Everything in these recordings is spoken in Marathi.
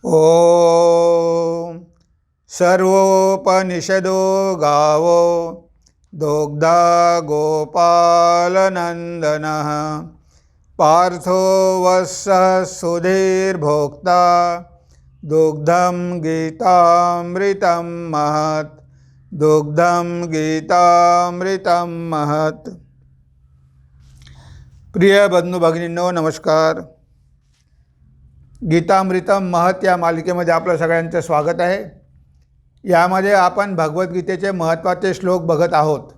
ॐ सर्वोपनिषदो गावो दोग्धा गोपालनन्दनः पार्थो वत्सः सुधीर्भोक्ता दुग्धं गीतामृतं महत् दुग्धं गीतामृतं महत्। प्रिय बंधू भगिनींनो नमस्कार। गीतामृतम महत् या मालिकेमध्ये आपलं सगळ्यांचं स्वागत आहे। यामध्ये आपण भगवद्गीतेचे महत्त्वाचे श्लोक बघत आहोत।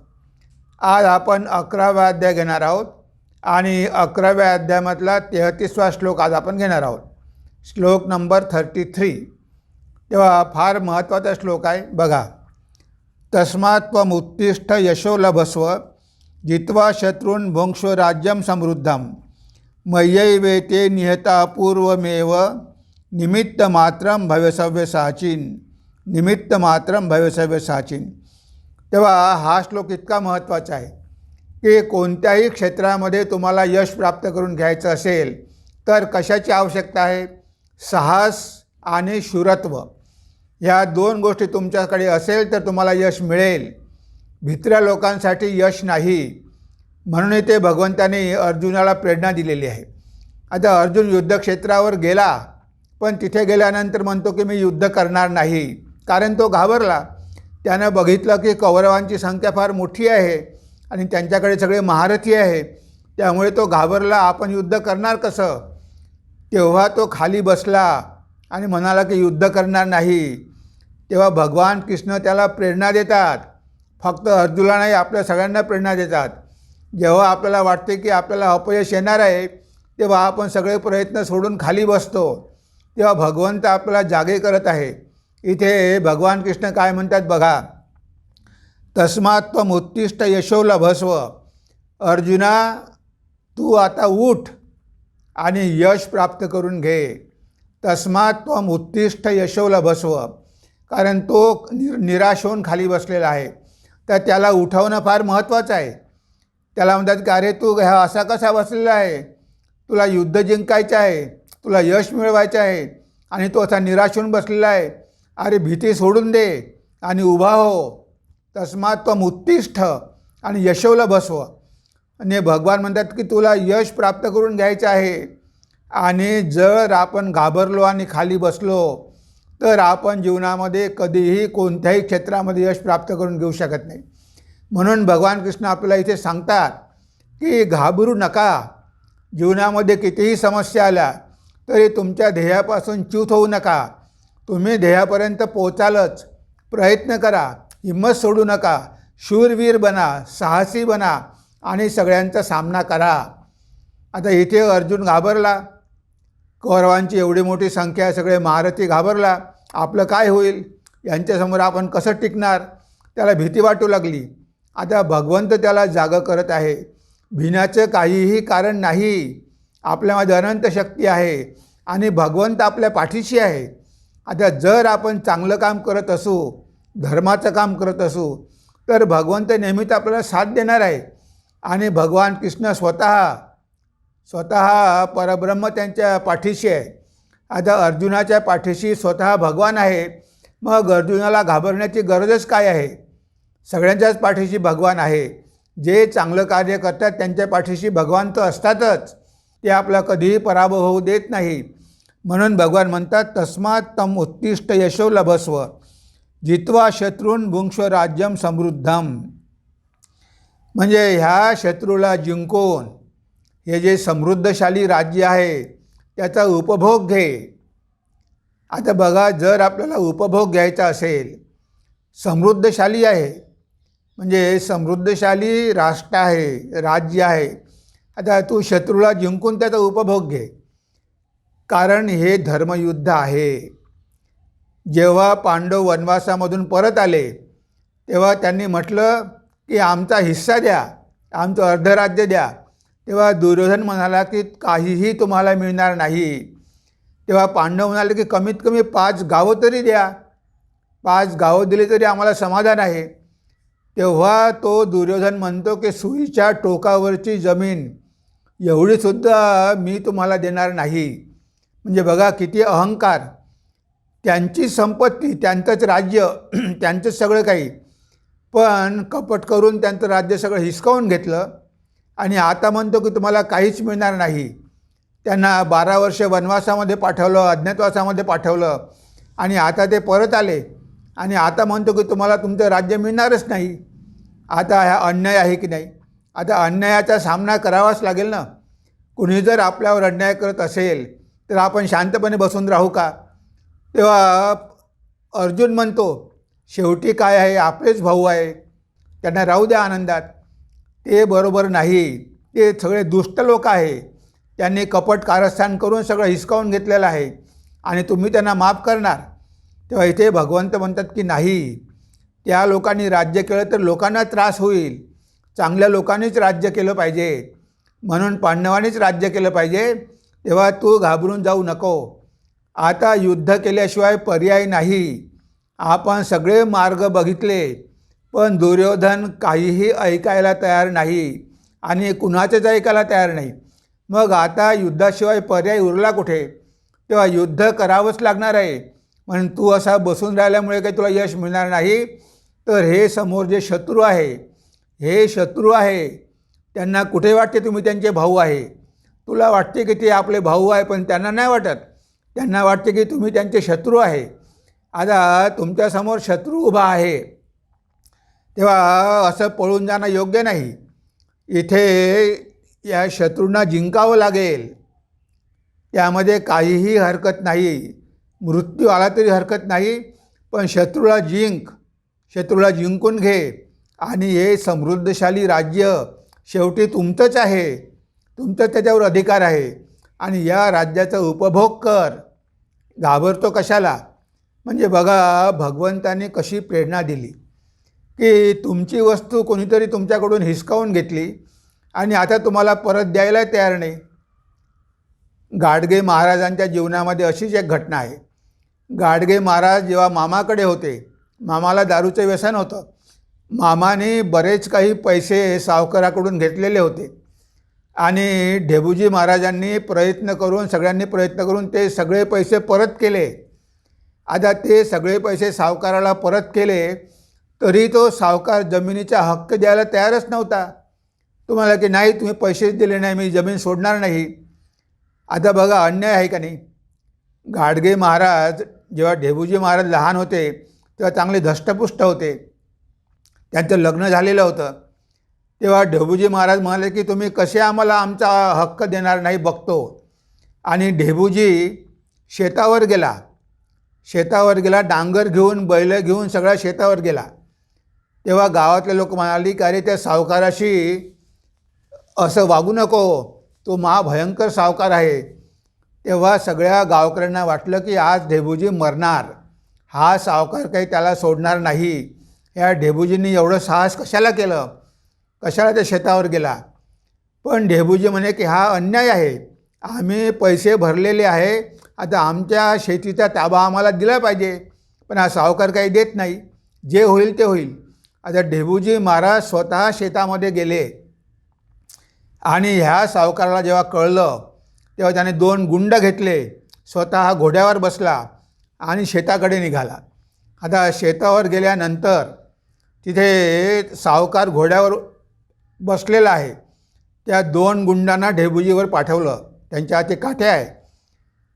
आज आपण 11वा अध्याय घेणार आहोत आणि 11व्या अध्यायामधला 33वा श्लोक आज आपण घेणार आहोत, श्लोक नंबर 33। तेव्हा फार महत्त्वाचा श्लोक आहे बघा। तस्मात् त्वमुत्तिष्ठ यशो लभस्व जित्वा शत्रून् भुङ्क्ष्व राज्यं समृद्धं मय्यैवेते निहता पूर्वमेव निमित्तमात्रं भवितव्यसाचिन् निमित्तमात्रं भवितव्यसाचिन्। तेव्हा हा श्लोक इतका महत्त्वाचा आहे की कोणत्याही क्षेत्रामध्ये तुम्हाला यश प्राप्त करून घ्यायचं असेल तर कशाची आवश्यकता आहे? साहस आणि शूरत्व। या दोन गोष्टी तुमच्याकडे असेल तर तुम्हाला यश मिळेल। भित्र्या लोकांसाठी यश नाही, म्हणून ते भगवंताने अर्जुनाला प्रेरणा दिलेली आहे। आता अर्जुन युद्धक्षेत्रावर गेला, पण तिथे गेल्यानंतर म्हणतो की मी युद्ध करणार नाही, कारण तो घाबरला। त्यानं बघितलं की कौरवांची संख्या फार मोठी आहे आणि त्यांच्याकडे सगळे महारथी आहे, त्यामुळे तो घाबरला। आपण युद्ध करणार कसं? तेव्हा तो खाली बसला आणि म्हणाला की युद्ध करणार नाही। तेव्हा भगवान कृष्ण त्याला प्रेरणा देतात, फक्त अर्जुनला नाही आपल्या सगळ्यांना प्रेरणा देतात। जेव्हा आपल्याला वाटते की आपल्याला अपयश येणार आहे तेव्हा आपण सगळे प्रयत्न सोडून खाली बसतो, तेव्हा भगवंत आपल्याला जागे करत आहे। इथे भगवान कृष्ण काय म्हणतात बघा। तस्मात् त्वमुत्तिष्ठ यशो लभस्व, अर्जुना तू आता उठ आणि यश प्राप्त करून घे। तस्मात् त्वमुत्तिष्ठ यशो लभस्व, कारण तो निराश होऊन खाली बसलेला आहे, तर त्याला उठवणं फार महत्त्वाचं आहे। त्याला म्हणतात की अरे तू हा असा कसा बसलेला आहे, तुला युद्ध जिंकायचं आहे, तुला यश मिळवायचं आहे आणि तो असा निराश होऊन बसलेला आहे। अरे भीती सोडून दे आणि उभा हो। तस्मात् त्वमुत्तिष्ठ आणि यशो लभस्व, आणि भगवान म्हणतात की तुला यश प्राप्त करून घ्यायचं आहे। आणि जर आपण घाबरलो आणि खाली बसलो तर आपण जीवनामध्ये कधीही कोणत्याही क्षेत्रामध्ये यश प्राप्त करून घेऊ शकत नाही। म्हणून भगवान कृष्ण आपल्याला इथे सांगतात की घाबरू नका। जीवनामध्ये कितीही समस्या आल्या तरी तुमच्या ध्येयापासून च्यूत होऊ नका। तुम्ही ध्येयापर्यंत पोचालच, प्रयत्न करा, हिम्मत सोडू नका, शूरवीर बना, साहसी बना आणि सगळ्यांचा सामना करा। आता इथे अर्जुन घाबरला, कौरवांची एवढी मोठी संख्या, सगळे महारथी घाबरला, आपलं काय होईल, यांच्यासमोर आपण कसं टिकणार, त्याला भीती वाटू लागली। आता भगवंत त्याला जागं करत आहे। भिण्याचं काहीही कारण नाही, आपल्यामध्ये अनंत शक्ती आहे आणि भगवंत आपल्या पाठीशी आहे। आता जर आपण चांगलं काम करत असू, धर्माचं काम करत असू, तर भगवंत नेहमीच आपल्याला साथ देणार आहे। आणि भगवान कृष्ण स्वतः परब्रह्म त्यांच्या पाठीशी आहे। आता अर्जुनाच्या पाठीशी स्वतः भगवान आहे, मग अर्जुनाला घाबरण्याची गरजच काय आहे? सगळ्यांच्याच पाठीशी भगवान आहे। जे चांगलं कार्य करतात त्यांच्या पाठीशी भगवान तर असतातच, ते आपला कधीही पराभव होऊ देत नाही। म्हणून भगवान म्हणतात तस्मात् त्वमुत्तिष्ठ यशो लभस्व जित्वा शत्रून् भुङ्क्ष्व राज्यं समृद्धं, म्हणजे ह्या शत्रूला जिंकून हे जे समृद्धशाली राज्य आहे त्याचा उपभोग घे। आता बघा, जर आपल्याला उपभोग घ्यायचा असेल, समृद्धशाली आहे म्हणजे समृद्धशाली राष्ट्र आहे, राज्य आहे, आता तू शत्रूला जिंकून त्याचा उपभोग घे, कारण हे धर्मयुद्ध आहे। जेव्हा पांडव वनवासामधून परत आले तेव्हा त्यांनी म्हटलं की आमचा हिस्सा द्या, आमचं अर्धराज्य द्या। तेव्हा दुर्योधन म्हणाला की काहीही तुम्हाला मिळणार नाही। तेव्हा पांडव म्हणाले की कमीत कमी 5 गावं तरी द्या, 5 गावं दिली तरी आम्हाला समाधान आहे। तेव्हा तो दुर्योधन म्हणतो की सुईच्या टोकावरची जमीन एवढीसुद्धा मी तुम्हाला देणार नाही। म्हणजे बघा किती अहंकार। त्यांची संपत्ती, त्यांचंच राज्य, त्यांचंच सगळं काही, पण कपट करून त्यांचं राज्य सगळं हिसकावून घेतलं आणि आता म्हणतो की तुम्हाला काहीच मिळणार नाही. त्यांना 12 वर्ष वनवासामध्ये पाठवलं, अज्ञातवासामध्ये पाठवलं आणि आता ते परत आले आणि आता म्हणतो की तुम्हाला तुमचं राज्य मिळणारच नाही. आता हा अन्याय आहे की नाही? आता अन्यायाचा सामना करावाच लागेल ना. कुणी जर आपल्यावर अन्याय करत असेल तर आपण शांतपणे बसून राहू का? तेव्हा अर्जुन म्हणतो शेवटी काय आहे, आपलेच भाऊ आहे, त्यांना राहू द्या आनंदात. ते बरोबर नाही. ते सगळे दुष्ट लोक आहे. त्यांनी कपट कारस्थान करून सगळं हिसकावून घेतलेलं आहे आणि तुम्ही त्यांना माफ करणार. तेव्हा इथे भगवंत म्हणतात की नाही, त्या लोकांनी राज्य केलं तर लोकांना त्रास होईल. चांगल्या लोकांनीच राज्य केलं पाहिजे, म्हणून पांडवांनीच राज्य केलं पाहिजे. तेव्हा तू घाबरून जाऊ नको. आता युद्ध केल्याशिवाय पर्याय नाही. आपण सगळे मार्ग बघितले, पण दुर्योधन काहीही ऐकायला तयार नाही आणि कुणाचंच ऐकायला तयार नाही. मग आता युद्धाशिवाय पर्याय उरला कुठे? तेव्हा युद्ध करावंच लागणार आहे. म्हणून तू असा बसून राहिल्यामुळे काही तुला यश मिळणार नाही. तर हे समोर जे शत्रू आहे, हे शत्रू आहे, त्यांना कुठे वाटते तुम्ही त्यांचे भाऊ आहे? तुला वाटते की ते आपले भाऊ आहे, पण त्यांना नाही वाटत. त्यांना वाटते की तुम्ही त्यांचे शत्रू आहे. आता तुमच्यासमोर शत्रू उभा आहे, तेव्हा असं पळून जाणं योग्य नाही. इथे या शत्रूंना जिंकावं लागेल. त्यामध्ये काहीही हरकत नाही. मृत्यू आला तरी हरकत नाही, पण शत्रूला जिंकून घे आणि हे समृद्धशाली राज्य शेवटी तुमचंच आहे. तुमचं त्याच्यावर अधिकार आहे आणि या राज्याचा उपभोग कर. घाबरतो कशाला? म्हणजे बघा, भगवंताने कशी प्रेरणा दिली की तुमची वस्तू कोणीतरी तुमच्याकडून हिसकावून घेतली आणि आता तुम्हाला परत द्यायला तयार नाही. गाडगे महाराजांच्या जीवनामध्ये अशीच एक घटना आहे. गाडगे महाराज जेव्हा मामाकडे होते, मामाला दारूचं व्यसन होतं. मामाने बरेच काही पैसे सावकाराकडून घेतलेले होते आणि ढेबूजी महाराजांनी सगळ्यांनी प्रयत्न करून ते सगळे पैसे परत केले. आता ते सगळे पैसे सावकाराला परत केले तरी तो सावकार जमिनीचा हक्क द्यायला तयारच नव्हता. तुम्हाला की नाही, तुम्ही पैसेच दिले नाही, मी जमीन सोडणार नाही. आता बघा, अन्याय आहे का नाही? गाडगे महाराज जेव्हा ढेबूजी महाराज लहान होते तेव्हा चांगले धष्टपुष्ट होते. त्यांचं लग्न झालेलं होतं. तेव्हा ढेबूजी महाराज म्हणाले की तुम्ही कसे आम्हाला आमचा हक्क देणार नाही बघतो. आणि ढेबूजी शेतावर गेला, डांगर घेऊन, बैल घेऊन सगळ्या शेतावर गेला. तेव्हा गावातले लोक म्हणाली की अरे, त्या सावकाराशी असं वागू नको, तो महाभयंकर सावकार आहे. तेव्हा सगळ्या गावकऱ्यांना वाटलं की आज ढेबूजी मरणार, हा सावकार काही त्याला सोडणार नाही. या ढेबूजींनी एवढं साहस कशाला केलं? कशाला त्या शेतावर गेला? पण ढेबूजी म्हणे की हा अन्याय आहे. आम्ही पैसे भरलेले आहे, आता आमच्या शेतीचा ताबा आम्हाला दिला पाहिजे, पण हा सावकार काही देत नाही. जे होईल ते होईल. आता ढेबूजी महाराज स्वतः शेतामध्ये गेले आणि ह्या सावकाराला जेव्हा कळलं तेव्हा त्याने 2 गुंड घेतले, स्वतः घोड्यावर बसला आणि शेताकडे निघाला. आता शेतावर गेल्यानंतर तिथे सावकार घोड्यावर बसलेला आहे. त्या 2 गुंडांना ढेबूजीवर पाठवलं, त्यांच्या हाती काठ्या आहे.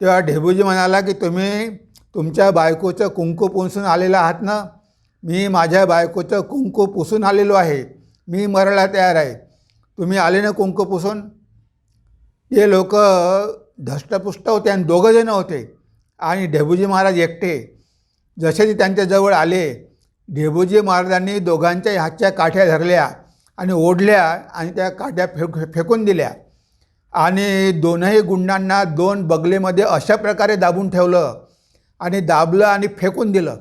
तेव्हा ढेबूजी म्हणाला की तुम्ही तुमच्या बायकोचं कुंकू पुसून आलेला आहात ना? मी माझ्या बायकोचं कुंकू पुसून आलेलो आहे, मी मरायला तयार आहे. तुम्ही आले ना कुंकू पुसून? ते लोक धष्टपुष्ट होते आणि 2 जण होते आणि ढेबूजी महाराज एकटे. जसे ते त्यांच्याजवळ आले, ढेबूजी महाराजांनी दोघांच्या हातच्या काठ्या धरल्या आणि ओढल्या आणि त्या काठ्या फेकून दिल्या आणि 2ही गुंडांना 2 बगलेमध्ये अशा प्रकारे दाबून ठेवलं आणि दाबलं आणि फेकून दिलं.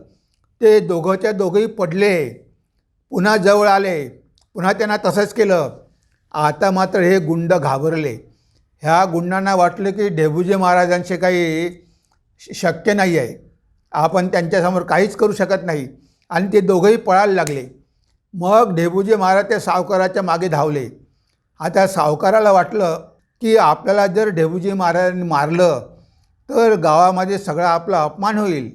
ते दोघंच्या दोघंही पडले. पुन्हा जवळ आले, पुन्हा त्यांना तसंच केलं. आता मात्र हे गुंड घाबरले. ह्या गुंडांना वाटलं की ढेबूजी महाराजांचे काही शक्य नाही आहे, आपण त्यांच्यासमोर काहीच करू शकत नाही आणि ते दोघंही पळायला लागले. मग ढेबूजी महाराज त्या सावकाराच्या मागे धावले. आता सावकाराला वाटलं की आपल्याला जर ढेबूजी महाराजांनी मारलं तर गावामध्ये सगळा आपला अपमान होईल.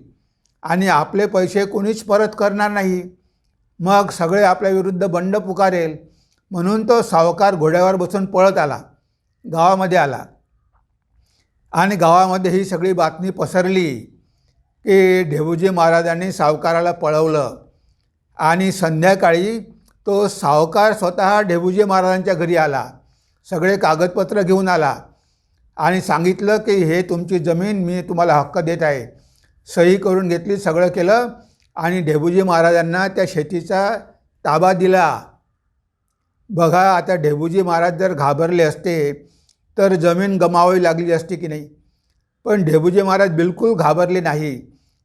आणि आपले पैसे कोणीच परत करणार नाही. मग सगळे आपल्या विरुद्ध बंड पुकारेल. म्हणून तो सावकार घोड्यावर बसून पळत आला, गावामध्ये आला. आणि गावामध्ये ही सगळी बातमी पसरली की ढेबूजी महाराजांनी सावकाराला पळवलं. आणि संध्याकाळी तो सावकार स्वतः ढेबूजी महाराजांच्या घरी आला, सगळे कागदपत्र घेऊन आला आणि सांगितलं की हे तुमची जमीन मी तुम्हाला हक्क देत आहे. सही करून घेतली, सगळं केलं आणि ढेबूजी महाराजांना त्या शेतीचा ताबा दिला. बघा, आता ढेबूजी महाराज जर घाबरले असते तर जमीन गमावावी लागली असती की नाही. पण ढेबूजी महाराज बिलकुल घाबरले नाही.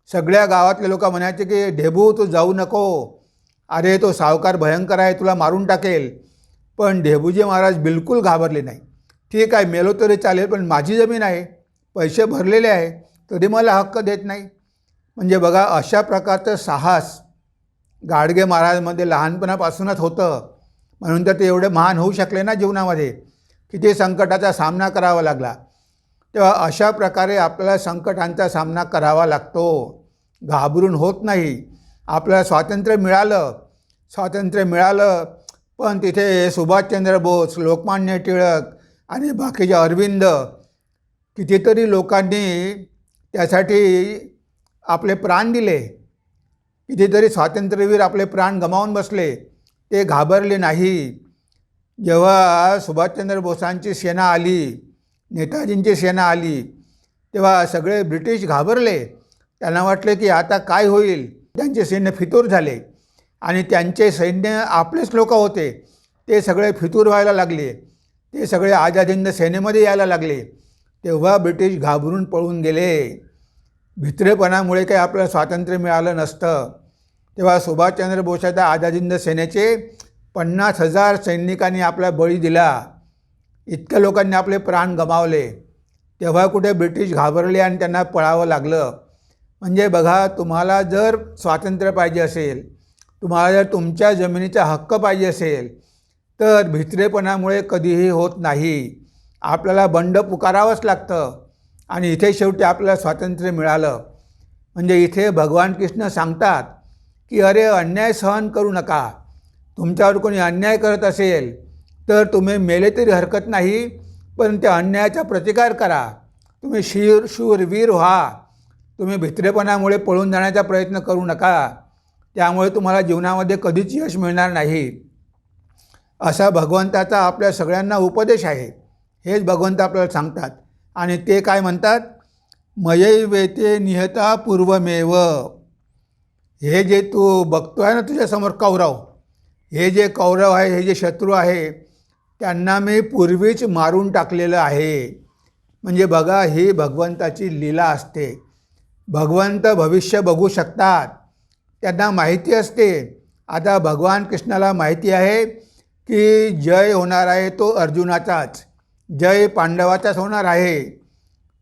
सगळ्या गावातले लोक म्हणायचे की ढेबू तू जाऊ नको, अरे तो सावकार भयंकर आहे, तुला मारून टाकेल. पण ढेबूजी महाराज बिलकुल घाबरले नाही. ठीक आहे, मेलो तरी चालेल, पण माझी जमीन आहे, पैसे भरलेले आहे, तरी मला हक्क देत नाही. म्हणजे बघा, अशा प्रकारचं साहस गाडगे महाराजमध्ये लहानपणापासूनच होतं. म्हणून तर ते एवढे महान होऊ शकले ना जीवनामध्ये. किती संकटाचा सामना करावा लागला. तेव्हा अशा प्रकारे आपल्याला संकटांचा सामना करावा लागतो, घाबरून होत नाही. आपल्याला स्वातंत्र्य मिळालं, पण तिथे सुभाषचंद्र बोस, लोकमान्य टिळक आणि बाकीचे अरविंद, कितीतरी लोकांनी त्यासाठी आपले प्राण दिले. कितीतरी स्वातंत्र्यवीर आपले प्राण गमावून बसले, ते घाबरले नाही. जेव्हा सुभाषचंद्र बोसांची सेना आली, नेताजींची सेना आली, तेव्हा सगळे ब्रिटिश घाबरले. त्यांना वाटले की आता काय होईल. त्यांचे सैन्य फितूर झाले आणि त्यांचे सैन्य आपलेच लोक होते, ते सगळे फितूर व्हायला लागले. ते सगळे आझाद हिंद सेनेमध्ये यायला लागले. तेव्हा ब्रिटिश घाबरून पळून गेले. भित्रेपणामुळे काही आपल्याला स्वातंत्र्य मिळालं नसतं. तेव्हा सुभाषचंद्र बोसाच्या आझाद हिंद सेनेचे 50,000 सैनिकांनी आपला बळी दिला. इतक्या लोकांनी आपले प्राण गमावले. तेव्हा कुठे ब्रिटिश घाबरले आणि त्यांना पळावं लागलं. म्हणजे बघा, तुम्हाला जर स्वातंत्र्य पाहिजे असेल, तुम्हाला जर तुमच्या जमिनीचा हक्क पाहिजे असेल, तर भित्रेपणामुळे कधीही होत नाही. आपल्याला बंड पुकारावंच लागतं. आणि इथे शेवटी आपल्याला स्वातंत्र्य मिळालं. म्हणजे इथे भगवान कृष्ण सांगतात की अरे, अन्याय सहन करू नका. तुमच्यावर कोणी अन्याय करत असेल तर तुम्ही मेले तरी हरकत नाही, पण त्या अन्यायाचा प्रतिकार करा. तुम्ही शूरवीर व्हा. तुम्ही भित्रेपणामुळे पळून जाण्याचा प्रयत्न करू नका. त्यामुळे तुम्हाला जीवनामध्ये कधीच यश मिळणार नाही. असा भगवंताचा आपल्या सगळ्यांना उपदेश आहे. हेच भगवंत आपल्याला सांगतात. आणि ते काय म्हणतात? मयैवेते निहता पूर्वमेव. हे जे तू बघतो आहे ना तुझ्यासमोर कौरव, हे जे कौरव आहे, हे जे शत्रू आहे, त्यांना मी पूर्वीच मारून टाकलेलं आहे. म्हणजे बघा, ही भगवंताची लीला असते. भगवंत भविष्य बघू शकतात, त्यांना माहिती असते. आता भगवान कृष्णाला माहिती आहे की जय होणार आहे तो अर्जुनाचाच, जय पांडवाचाच होणार आहे.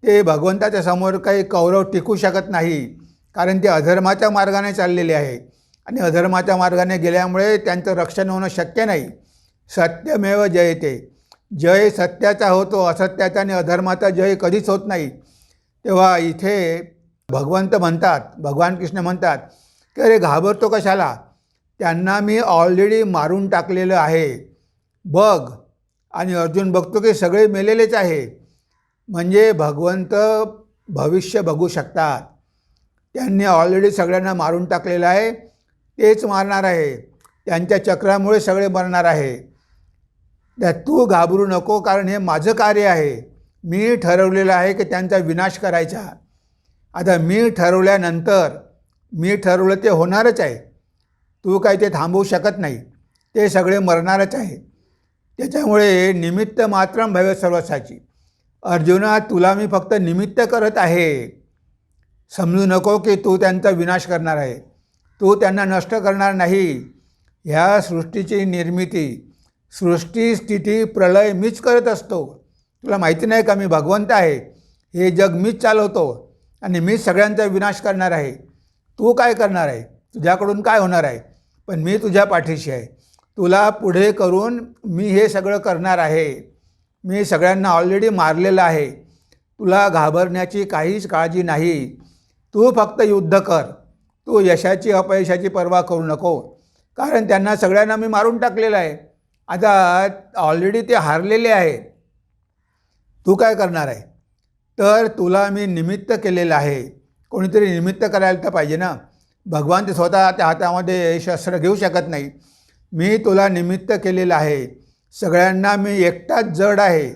ते भगवंताच्या समोर काही कौरव टिकू शकत नाही, कारण ते अधर्माच्या मार्गाने चाललेले आहे. आणि अधर्माच्या मार्गाने गेल्यामुळे त्यांचं रक्षण होणं शक्य नाही. सत्यमेव जयते. जय सत्याचा होतो, असत्याचा आणि अधर्माचा जय कधीच होत नाही. तेव्हा इथे भगवंत म्हणतात, भगवान कृष्ण म्हणतात की अरे, घाबरतो कशाला? त्यांना मी ऑलरेडी मारून टाकलेलं आहे, बघ. आणि अर्जुन बघतो की सगळे मेलेलेच आहे. म्हणजे भगवंत भविष्य बघू शकतात. त्यांनी ऑलरेडी सगळ्यांना मारून टाकलेलं आहे, तेच मारणार आहे. त्यांच्या चक्रामुळे सगळे मरणार आहे. त्यात तू घाबरू नको, कारण हे माझं कार्य आहे. मी ठरवलेलं आहे की त्यांचा विनाश करायचा. आता मी ठरवल्यानंतर मी ठरवलं ते होणारच आहे. तू काय ते थांबवू शकत नाही. ते सगळे मरणारच आहे. त्याच्यामुळे निमित्त मात्रम भव सर्वसाची. अर्जुना, तुला मी फक्त निमित्त करत आहे. समजू नको की तू त्यांचा विनाश करणार आहे. तू त्यांना नष्ट करणार नाही. ह्या सृष्टीची निर्मिती, सृष्टी, स्थिती, प्रलय मीच करत असतो. तुला माहिती नाही का मी भगवंत आहे? हे जग मीच चालवतो आणि मीच सगळ्यांचा विनाश करणार आहे. तू काय करणार आहे? तुझ्याकडून काय होणार आहे? पण मी तुझ्या पाठीशी आहे. तुला पुढे करून मी हे सगळं करणार आहे. मी सगळ्यांना ऑलरेडी मारलेलं आहे. तुला घाबरण्याची काहीच काळजी नाही. तू फक्त युद्ध कर. तू यशाची अपयशाची पर्वा करू नको, कारण त्यांना सगळ्यांना मी मारून टाकलेलं आहे. आता ऑलरेडी ते हारलेले आहे. तू काय करणार आहे? तर तुला मी निमित्त केलेलं आहे. कोणीतरी निमित्त करायला तर पाहिजे ना. भगवान ते स्वतः त्या हातामध्ये शस्त्र घेऊ शकत नाही. मी तुला निमित्त केलेलं आहे. सगळ्यांना मी एकटाच जड आहे.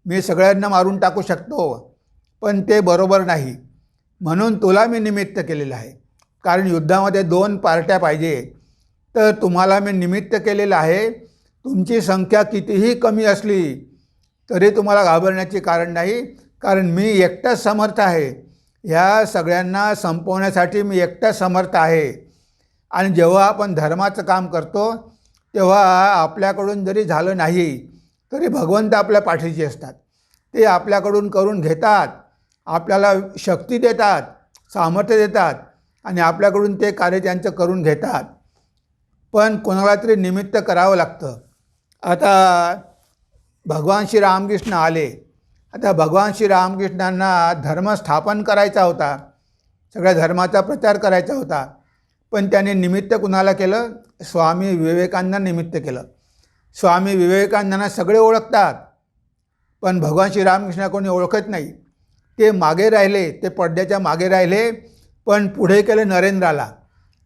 मी सगळ्यांना मारून टाकू शकतो, पण ते बरोबर नाही. म्हणून तुला मी निमित्त केलेलं आहे. कारण युद्धामध्ये 2 पार्ट्या पाहिजे. तर तुम्हाला मी निमित्त केलेलं आहे. तुमची संख्या कितीही कमी असली तरी तुम्हाला घाबरण्याचे कारण नाही, कारण मी एकटाच समर्थ आहे. ह्या सगळ्यांना संपवण्यासाठी मी एकटाच समर्थ आहे. आणि जेव्हा आपण धर्माचं काम करतो तेव्हा आपल्याकडून जरी झालं नाही तरी भगवंत आपल्या पाठीशी असतात. ते आपल्याकडून करून घेतात, आपल्याला शक्ती देतात, सामर्थ्य देतात आणि आपल्याकडून ते कार्य त्यांचं करून घेतात. पण कोणाला तरी निमित्त करावं लागतं. आता भगवान श्री रामकृष्ण आले. आता भगवान श्री रामकृष्णांना धर्म स्थापन करायचा होता, सगळ्या धर्माचा प्रचार करायचा होता. पण त्याने निमित्त कुणाला केलं? स्वामी विवेकानंदांना निमित्त केलं. स्वामी विवेकानंदांना सगळे ओळखतात, पण भगवान श्री रामकृष्ण कोणी ओळखत नाही. ते मागे राहिले, ते पडद्याच्या मागे राहिले, पण पुढे केलं नरेंद्राला.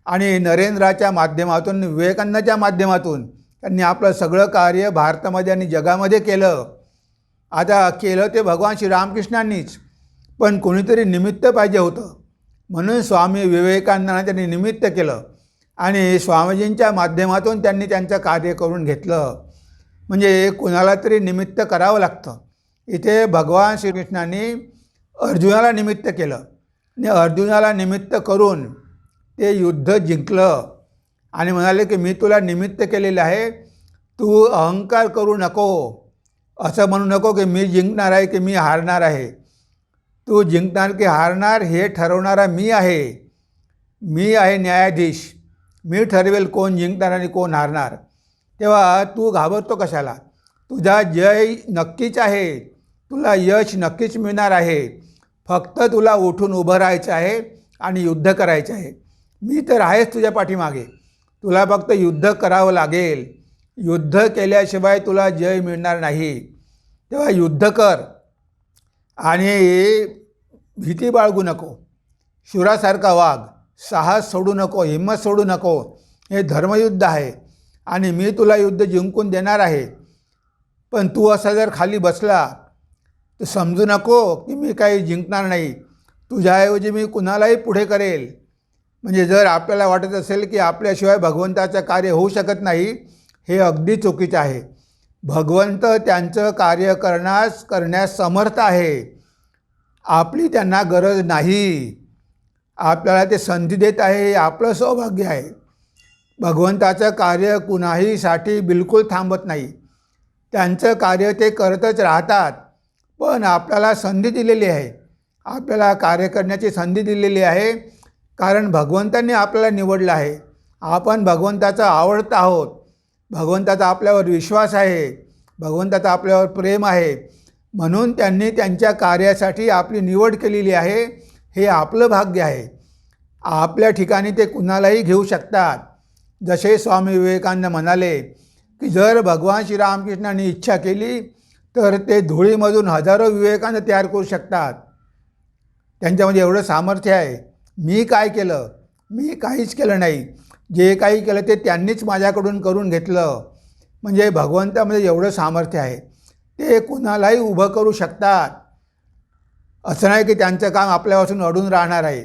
आणि नरेंद्राच्या माध्यमातून, विवेकानंदाच्या माध्यमातून त्यांनी आपलं सगळं कार्य भारतामध्ये आणि जगामध्ये केलं. आता केलं ते भगवान श्री रामकृष्णांनीच, पण कोणीतरी निमित्त पाहिजे होतं. म्हणून स्वामी विवेकानंदांना त्यांनी निमित्त केलं आणि स्वामीजींच्या माध्यमातून त्यांनी त्यांचं कार्य करून घेतलं. म्हणजे कुणाला तरी निमित्त करावं लागतं. इथे भगवान श्रीकृष्णांनी अर्जुनाला निमित्त केलं आणि अर्जुनाला निमित्त करून ते युद्ध जिंकलं आणि म्हणाले की मी तुला निमित्त केलेलं आहे. तू अहंकार करू नको, असं म्हणू नको की मी जिंकणार आहे की मी हारणार आहे. तू जिंकणार की हारणार हे ठरवणारा मी आहे. मी आहे न्यायाधीश. मी ठरवेल कोण जिंकणार आणि कोण हारणार. तेव्हा तू घाबरतो कशाला? तुझा जय नक्कीच आहे, तुला यश नक्कीच मिळणार आहे. फक्त तुला उठून उभं राहायचं आहे आणि युद्ध करायचं आहे. मी तर आहेच तुझ्या पाठीमागे. तुला फक्त युद्ध करावं लागेल. युद्ध केल्याशिवाय तुला जय मिळणार नाही. तेव्हा युद्ध कर आणि भीती बाळगू नको. शुरासारखा वाघ, साहस सोडू नको, हिंमत सोडू नको. हे धर्मयुद्ध आहे आणि मी तुला युद्ध जिंकून देणार आहे. पण तू असा जर खाली बसला तर समजू नको की मी काही जिंकणार नाही. तुझ्याऐवजी मी कुणालाही पुढे करेल. म्हणजे जर आपल्याला वाटत असेल की आपल्याशिवाय भगवंताचं कार्य होऊ शकत नाही, हे अगदी चुकीचं आहे. भगवंत त्यांचं कार्य करण्यास समर्थ आहे. आपली त्यांना गरज नाही. आपल्याला ते संधी देत आहे, हे आपलं सौभाग्य आहे. भगवंताचं कार्य कुणाहीसाठी बिलकुल थांबत नाही. त्यांचं कार्य ते करतच राहतात. पण आपल्याला संधी दिलेली आहे, आपल्याला कार्य करण्याची संधी दिलेली आहे, कारण भगवंतांनी आपल्याला निवडलं आहे. आपण भगवंताचा आवडता आहोत. भगवंताचा आपल्यावर विश्वास आहे, भगवंताचा आपल्यावर प्रेम आहे. म्हणून त्यांनी त्यांच्या कार्यासाठी आपली निवड केलेली आहे. हे आपलं भाग्य आहे. आपल्या ठिकाणी ते कुणालाही घेऊ शकतात. जसे स्वामी विवेकानंद म्हणाले की जर भगवान श्रीरामकृष्णांनी इच्छा केली तर ते धुळीमधून हजारो विवेकानंद तयार करू शकतात. त्यांच्यामध्ये एवढं सामर्थ्य आहे. मी काय केलं? मी काहीच केलं नाही. जे काही केलं ते त्यांनीच माझ्याकडून करून घेतलं. म्हणजे भगवंतामध्ये एवढं सामर्थ्य आहे. ते कुणालाही उभं करू शकतात. असं नाही की त्यांचं काम आपल्यापासून अडून राहणार आहे.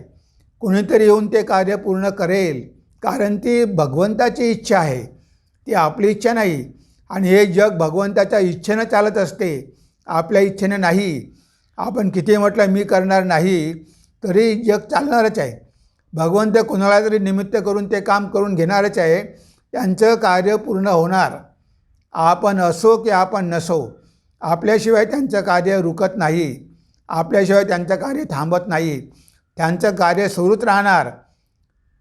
कुणीतरी येऊन ते कार्य पूर्ण करेल, कारण ती भगवंताची इच्छा आहे, ती आपली इच्छा नाही. आणि हे जग भगवंताच्या इच्छेनं चालत असते, आपल्या इच्छेनं नाही. आपण किती म्हटलं मी करणार नाही तरी जग चालणारच आहे. भगवंत कुणाला तरी निमित्त करून ते काम करून घेणारच आहे. त्यांचं कार्य पूर्ण होणार. आपण असो की आपण नसो, आपल्याशिवाय त्यांचं कार्य रुकत नाही. आपल्याशिवाय त्यांचं कार्य थांबत नाही. त्यांचं कार्य सुरूच राहणार.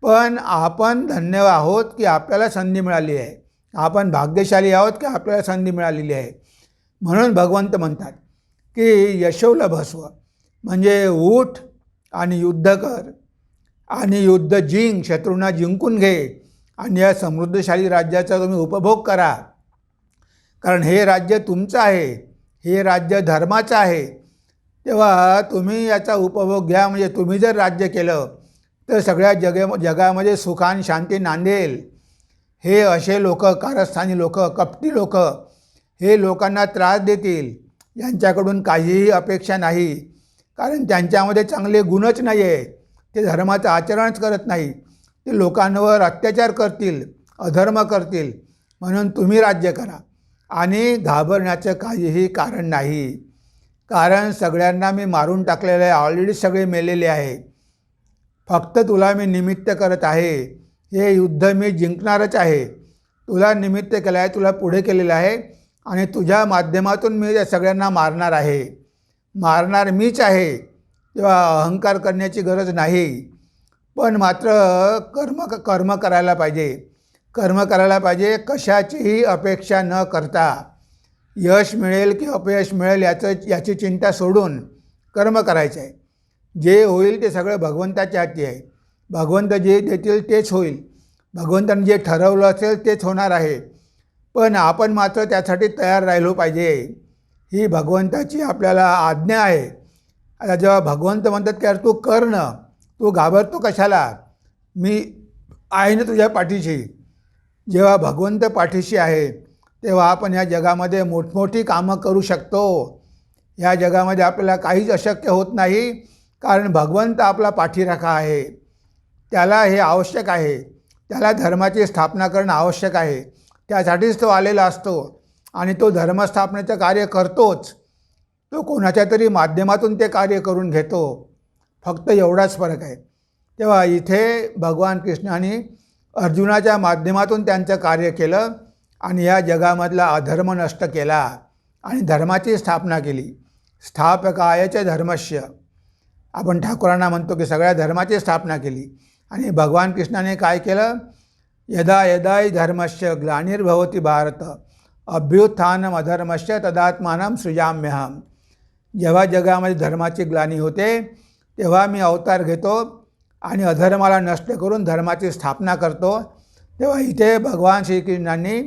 पण आपण धन्य आहोत की आपल्याला संधी मिळाली आहे. आपण भाग्यशाली आहोत की आपल्याला संधी मिळालेली आहे. म्हणून भगवंत म्हणतात की यशो लभस्व, म्हणजे उठ आणि युद्ध कर आणि युद्ध जिंक, शत्रूंना जिंकून घे आणि या समृद्धशाली राज्याचा तुम्ही उपभोग करा. कारण हे राज्य तुमचं आहे, हे राज्य धर्माचं आहे. तेव्हा तुम्ही याचा उपभोग घ्या. म्हणजे तुम्ही जर राज्य केलं तर सगळ्या जगामध्ये सुख आणि शांती नांदेल. हे असे लोक, कारस्थानी लोक, कपटी लोक, हे लोकांना त्रास देतील. यांच्याकडून काहीही अपेक्षा नाही, कारण त्यांच्यामध्ये चांगले गुणच नाही आहे. ते धर्माचं आचरणच करत नाही. ते लोकांवर अत्याचार करतील, अधर्म करतील. म्हणून तुम्ही राज्य करा आणि घाबरण्याचं काहीही कारण नाही. कारण सगळ्यांना मी मारून टाकलेलं आहे, ऑलरेडी सगळे मेलेले आहे. फक्त तुला मी निमित्त करत आहे. हे युद्ध मी जिंकणारच आहे. तुला निमित्त केलं आहे, तुला पुढे केलेलं आहे आणि तुझ्या माध्यमातून मी त्या सगळ्यांना मारणार आहे. मारणार मीच आहे. तेव्हा अहंकार करण्याची गरज नाही. पण मात्र कर्म करायला पाहिजे. कर्म करायला पाहिजे कशाचीही अपेक्षा न करता. यश मिळेल की अपयश मिळेल याची चिंता सोडून कर्म करायचं आहे. जे होईल ते सगळं भगवंताच्या हाती आहे. भगवंत जे देतील तेच होईल. भगवंताने जे ठरवलं असेल तेच होणार आहे. पण आपण मात्र त्यासाठी तयार राहिलो पाहिजे. ही भगवंताची आपल्याला आज्ञा आहे. आता जेव्हा भगवंत म्हणतात की अरे तू कर ना, तू घाबरतो कशाला, मी आहे ना तुझ्या पाठीशी. जेव्हा भगवंत पाठीशी आहे तेव्हा आपण या जगामध्ये मोठमोठी कामं करू शकतो. या जगामध्ये आपल्याला काहीच अशक्य होत नाही, कारण भगवंत आपला पाठीराखा आहे. त्याला हे आवश्यक आहे. त्याला धर्माची स्थापना करणं आवश्यक आहे. त्यासाठीच तो आलेला असतो आणि तो धर्मस्थापनेचं कार्य करतोच. तो कोणाच्या तरी माध्यमातून ते कार्य करून घेतो. फक्त एवढाच फरक आहे. तेव्हा इथे भगवान कृष्णाने अर्जुनाच्या माध्यमातून त्यांचं कार्य केलं आणि या जगामधला अधर्म नष्ट केला आणि धर्माची स्थापना केली. स्थापकायच धर्मस्य. आपण ठाकूरांना म्हणतो की सगळ्या धर्माची स्थापना केली. आणि भगवान कृष्णाने काय केलं, यदा यदा हि धर्मस्य ग्लानिर्भवति भारत अभ्युत्थानम अधर्मस्य तदात्मानं सृजाम्यहम. जेव्हा जगामध्ये धर्माची ग्लानी होते तेव्हा मी अवतार घेतो आणि अधर्माला नष्ट करून धर्माची स्थापना करतो. तेव्हा इथे भगवान श्रीकृष्णांनी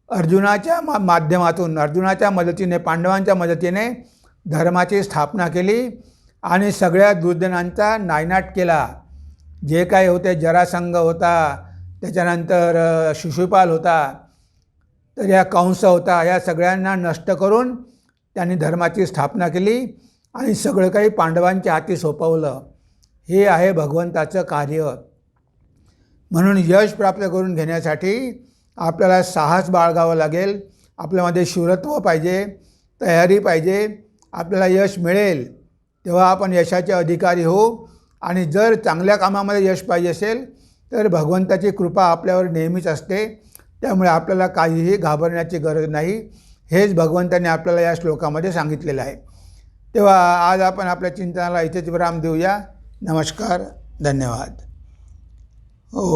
अर्जुनाच्या माध्यमातून, अर्जुनाच्या मदतीने, पांडवांच्या मदतीने धर्माची स्थापना केली आणि सगळ्या दुर्जनांचा नायनाट केला. जे काय होते, जरासंघ होता, त्याच्यानंतर शिशुपाल होता, तर या कंस होता, या सगळ्यांना नष्ट करून त्यांनी धर्माची स्थापना केली आणि सगळं काही पांडवांच्या हाती सोपवलं. हे आहे भगवंताचं कार्य. म्हणून यश प्राप्त करून घेण्यासाठी आपल्याला साहस बाळगावं लागेल. आपल्यामध्ये शूरत्व पाहिजे, तयारी पाहिजे. आपल्याला यश मिळेल तेव्हा आपण यशाचे अधिकारी होऊ. आणि जर चांगल्या कामामध्ये यश पाहिजे असेल तर भगवंताची कृपा आपल्यावर नेहमीच असते. त्यामुळे आपल्याला काहीही घाबरण्याची गरज नाही. हेच भगवंताने आपल्याला या श्लोकामध्ये सांगितलेलं आहे. तेव्हा आज आपण आपल्या चिंतनाला इथेच विराम देऊया. नमस्कार, धन्यवाद. ओम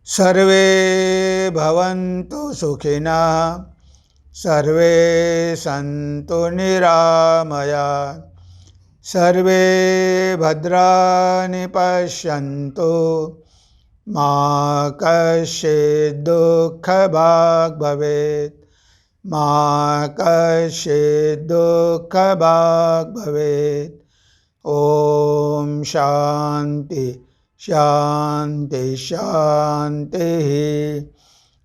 सर्वे भवन्तु सुखिनः, सर्वे सन्तु निरामया, सर्वे भद्राणि पश्यन्तु, मा कश्चित् दुःखभाग् भवेत्, मा कश्चित् दुःखभाग् भवेत्. ओम शांति शांति शांतिः.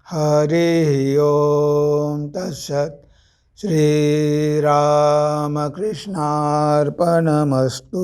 हरि ओम तत्सत्. श्रीरामकृष्णार्पणमस्तु.